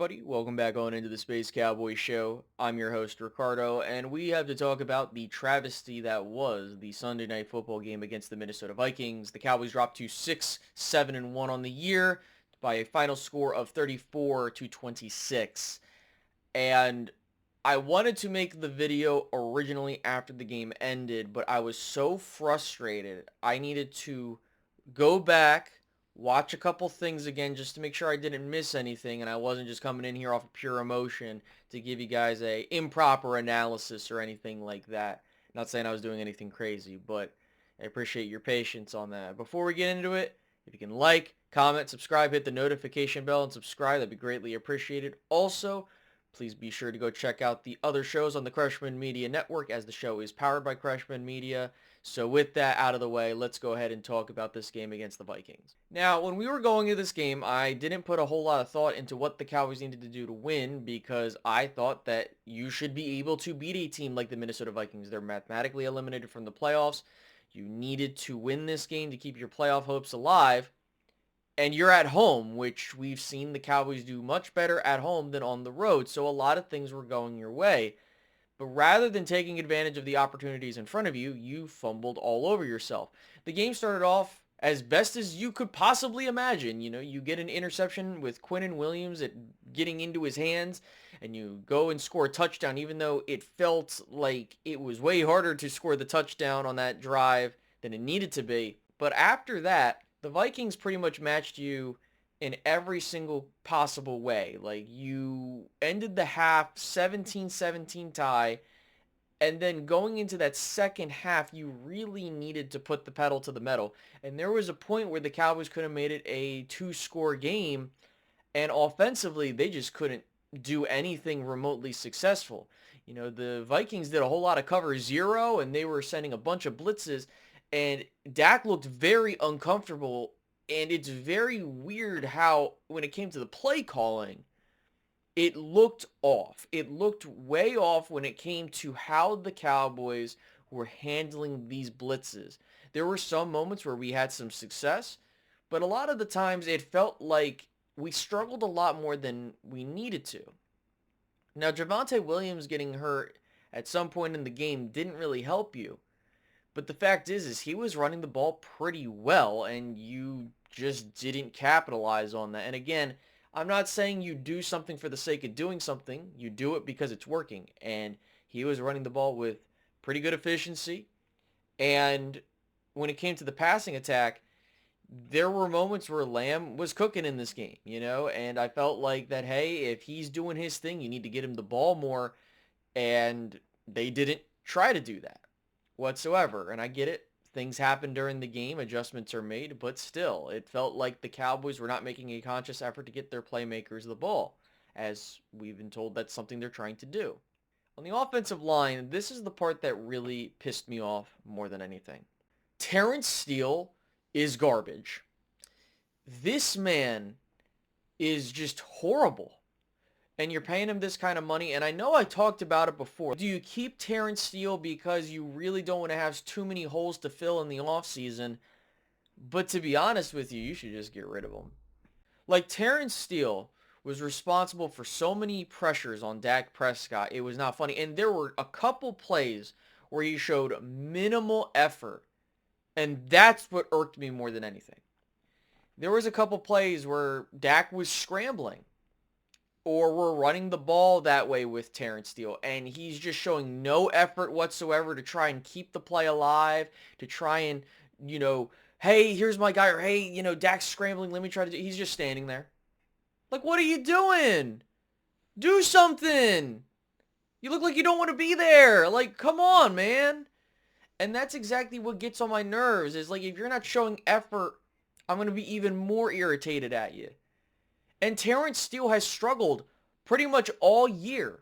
everybody? Welcome back on into the Space Cowboy Show. I'm your host, Ricardo, and we have to talk about the travesty that was the Sunday Night Football game against the Minnesota Vikings. The Cowboys dropped to 6-7-1 on the year by a final score of 34-26. And I wanted to make the video originally after the game ended, but I was so frustrated. I needed to go back, watch a couple things again just to make sure I didn't miss anything and I wasn't just coming in here off of pure emotion to give you guys a improper analysis or anything like that. Not saying I was doing anything crazy, but I appreciate your patience on that. Before we get into it, if you can like, comment, subscribe, hit the notification bell, and subscribe, that'd be greatly appreciated. Also, please be sure to go check out the other shows on the Creshman Media Network, as the show is powered by Creshman Media. So with that out of the way, let's go ahead and talk about this game against the Vikings. Now, when we were going into this game, I didn't put a whole lot of thought into what the Cowboys needed to do to win because I thought that you should be able to beat a team like the Minnesota Vikings. They're mathematically eliminated from the playoffs. You needed to win this game to keep your playoff hopes alive. And you're at home, which we've seen the Cowboys do much better at home than on the road. So a lot of things were going your way. But rather than taking advantage of the opportunities in front of you, you fumbled all over yourself. The game started off as best as you could possibly imagine. You know, you get an interception with Quinnen Williams getting into his hands, and you go and score a touchdown, even though it felt like it was way harder to score the touchdown on that drive than it needed to be. But after that, the Vikings pretty much matched you in every single possible way. Like, you ended the half 17-17 tie, and then going into that second half, you really needed to put the pedal to the metal. And there was a point where the Cowboys could have made it a two-score game, and offensively, they just couldn't do anything remotely successful. You know, the Vikings did a whole lot of cover zero, and they were sending a bunch of blitzes, and Dak looked very uncomfortable. And it's very weird how, when it came to the play calling, it looked off. It looked way off when it came to how the Cowboys were handling these blitzes. There were some moments where we had some success, but a lot of the times it felt like we struggled a lot more than we needed to. Now, Javonte Williams getting hurt at some point in the game didn't really help you. But the fact is he was running the ball pretty well, and you just didn't capitalize on that. And again, I'm not saying you do something for the sake of doing something. You do it because it's working. And he was running the ball with pretty good efficiency. And when it came to the passing attack, there were moments where Lamb was cooking in this game, you know, and I felt like that, hey, if he's doing his thing, you need to get him the ball more. And they didn't try to do that whatsoever. And I get it. Things happen during the game. Adjustments are made. But still, it felt like the Cowboys were not making a conscious effort to get their playmakers the ball. As we've been told, that's something they're trying to do. On the offensive line, this is the part that really pissed me off more than anything. Terrence Steele is garbage. This man is just horrible. And you're paying him this kind of money, and I know I talked about it before. Do you keep Terrence Steele because you really don't want to have too many holes to fill in the offseason? But to be honest with you, you should just get rid of him. Like, Terrence Steele was responsible for so many pressures on Dak Prescott. It was not funny. And there were a couple plays where he showed minimal effort, and that's what irked me more than anything. There was a couple plays where Dak was scrambling, or we're running the ball that way with Terrence Steele, and he's just showing no effort whatsoever to try and keep the play alive, to try and, you know, hey, here's my guy, or hey, you know, Dak's scrambling, let me try to do. He's just standing there. Like, what are you doing? Do something. You look like you don't want to be there. Like, come on, man. And that's exactly what gets on my nerves, is like, if you're not showing effort, I'm going to be even more irritated at you. And Terrence Steele has struggled pretty much all year.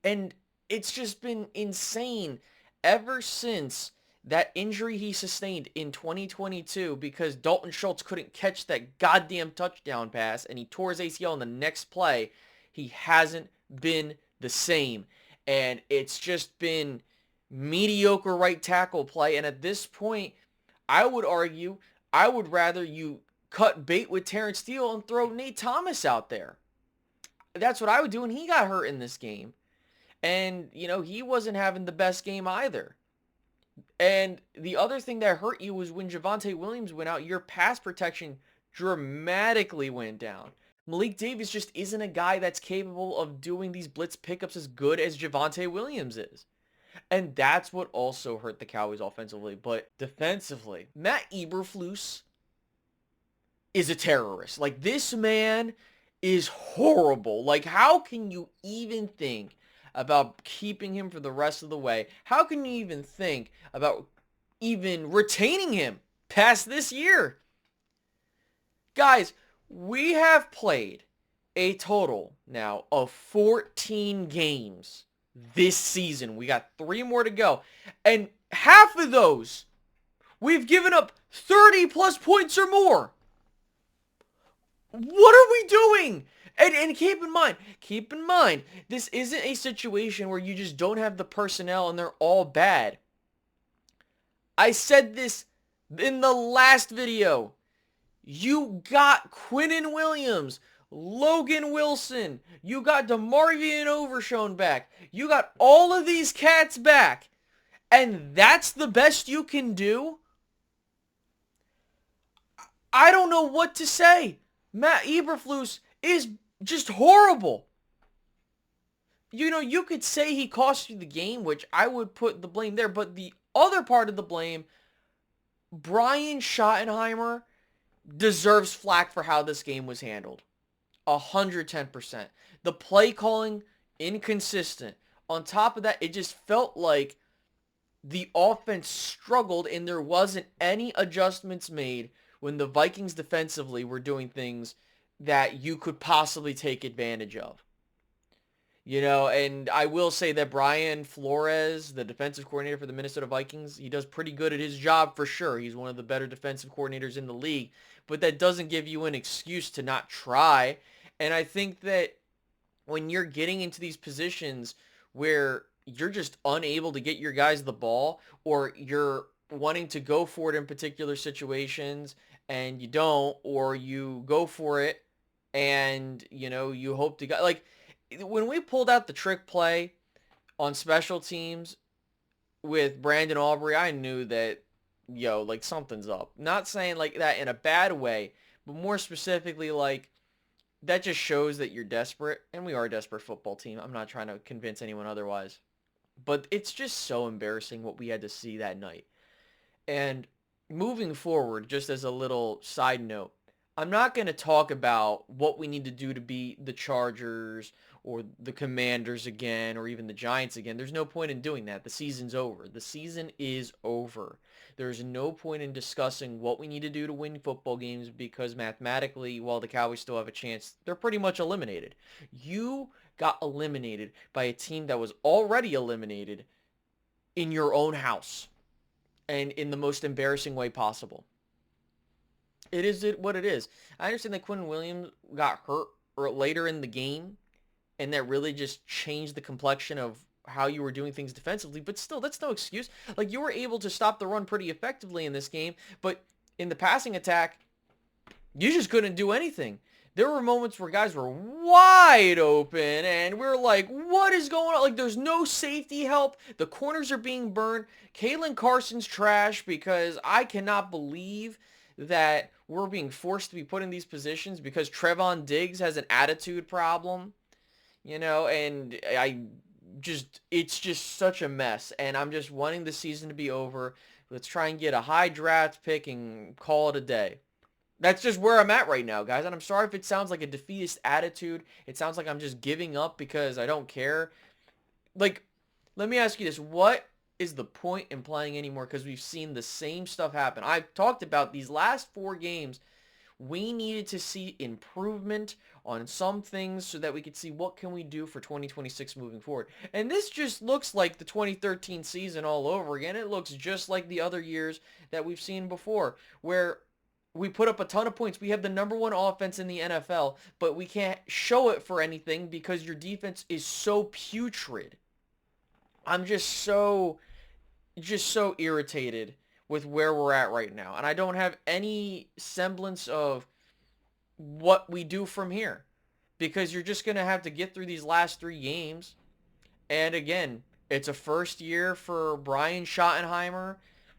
And it's just been insane ever since that injury he sustained in 2022 because Dalton Schultz couldn't catch that goddamn touchdown pass and he tore his ACL in the next play. He hasn't been the same. And it's just been mediocre right tackle play. And at this point, I would argue, I would rather you cut bait with Terrence Steele and throw Nate Thomas out there. That's what I would do, and he got hurt in this game. And, he wasn't having the best game either. And the other thing that hurt you was when Javonte Williams went out, your pass protection dramatically went down. Malik Davis just isn't a guy that's capable of doing these blitz pickups as good as Javonte Williams is. And that's what also hurt the Cowboys offensively. But defensively, Matt Eberflus is a terrorist. Like, this man is horrible. Like, how can you even think about keeping him for the rest of the way? How can you even think about even retaining him past this year? Guys, we have played a total now of 14 games this season. We got 3 more to go. And half of those, we've given up 30 plus points or more. What are we doing? And keep in mind, this isn't a situation where you just don't have the personnel and they're all bad. I said this in the last video. You got Quinnen Williams, Logan Wilson, you got DeMarvion Overshown back. You got all of these cats back. And that's the best you can do? I don't know what to say. Matt Eberflus is just horrible. You could say he cost you the game, which I would put the blame there. But the other part of the blame, Brian Schottenheimer deserves flack for how this game was handled. 110%. The play calling, inconsistent. On top of that, it just felt like the offense struggled and there wasn't any adjustments made when the Vikings defensively were doing things that you could possibly take advantage of. And I will say that Brian Flores, the defensive coordinator for the Minnesota Vikings, he does pretty good at his job for sure. He's one of the better defensive coordinators in the league, but that doesn't give you an excuse to not try. And I think that when you're getting into these positions where you're just unable to get your guys the ball, or you're wanting to go for it in particular situations and you don't, or you go for it and, you hope to go, like, when we pulled out the trick play on special teams with Brandon Aubrey, I knew that, something's up. Not saying like that in a bad way, but more specifically, like, that just shows that you're desperate, and we are a desperate football team. I'm not trying to convince anyone otherwise. But it's just so embarrassing what we had to see that night. And moving forward, just as a little side note, I'm not going to talk about what we need to do to beat the Chargers or the Commanders again, or even the Giants again. There's no point in doing that. The season's over. The season is over. There's no point in discussing what we need to do to win football games, because mathematically, while the Cowboys still have a chance, they're pretty much eliminated. You got eliminated by a team that was already eliminated in your own house, and in the most embarrassing way possible. It is what it is. I understand that Quinnen Williams got hurt later in the game, and that really just changed the complexion of how you were doing things defensively, but still, that's no excuse. Like, you were able to stop the run pretty effectively in this game, but in the passing attack, you just couldn't do anything. There were moments where guys were wide open, and we were like, what is going on? Like, there's no safety help. The corners are being burned. Kalen Carson's trash, because I cannot believe that we're being forced to be put in these positions because Trevon Diggs has an attitude problem, and it's just such a mess, and I'm just wanting the season to be over. Let's try and get a high draft pick and call it a day. That's just where I'm at right now, guys, and I'm sorry if it sounds like a defeatist attitude. It sounds like I'm just giving up because I don't care. Like, let me ask you this. What is the point in playing anymore? Because we've seen the same stuff happen. I've talked about these last 4 games. We needed to see improvement on some things so that we could see what can we do for 2026 moving forward. And this just looks like the 2013 season all over again. It looks just like the other years that we've seen before, where we put up a ton of points. We have the #1 offense in the NFL, but we can't show it for anything because your defense is so putrid. I'm just so irritated with where we're at right now. And I don't have any semblance of what we do from here. because you're just going to have to get through these last 3 games. And again, it's a first year for Brian Schottenheimer.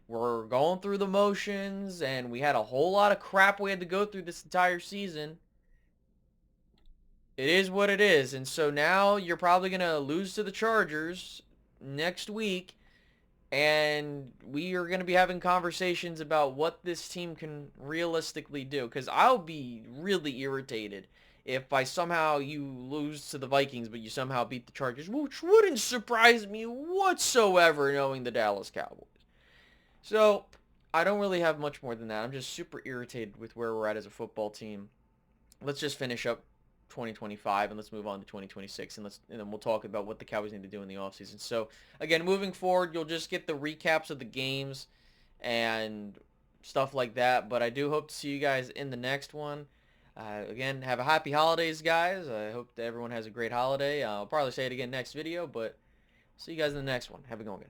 We're going through the motions, and we had a whole lot of crap we had to go through this entire season. It is what it is. And so now you're probably going to lose to the Chargers next week. And we are going to be having conversations about what this team can realistically do. Because I'll be really irritated if by somehow you lose to the Vikings, but you somehow beat the Chargers, which wouldn't surprise me whatsoever knowing the Dallas Cowboys. So I don't really have much more than that. I'm just super irritated with where we're at as a football team. Let's just finish up 2025 and let's move on to 2026, and then we'll talk about what the Cowboys need to do in the offseason. So again, moving forward, you'll just get the recaps of the games and stuff like that, but I do hope to see you guys in the next one. Again, have a happy holidays, guys. I hope that everyone has a great holiday. I'll probably say it again next video, but see you guys in the next one. Have a good one.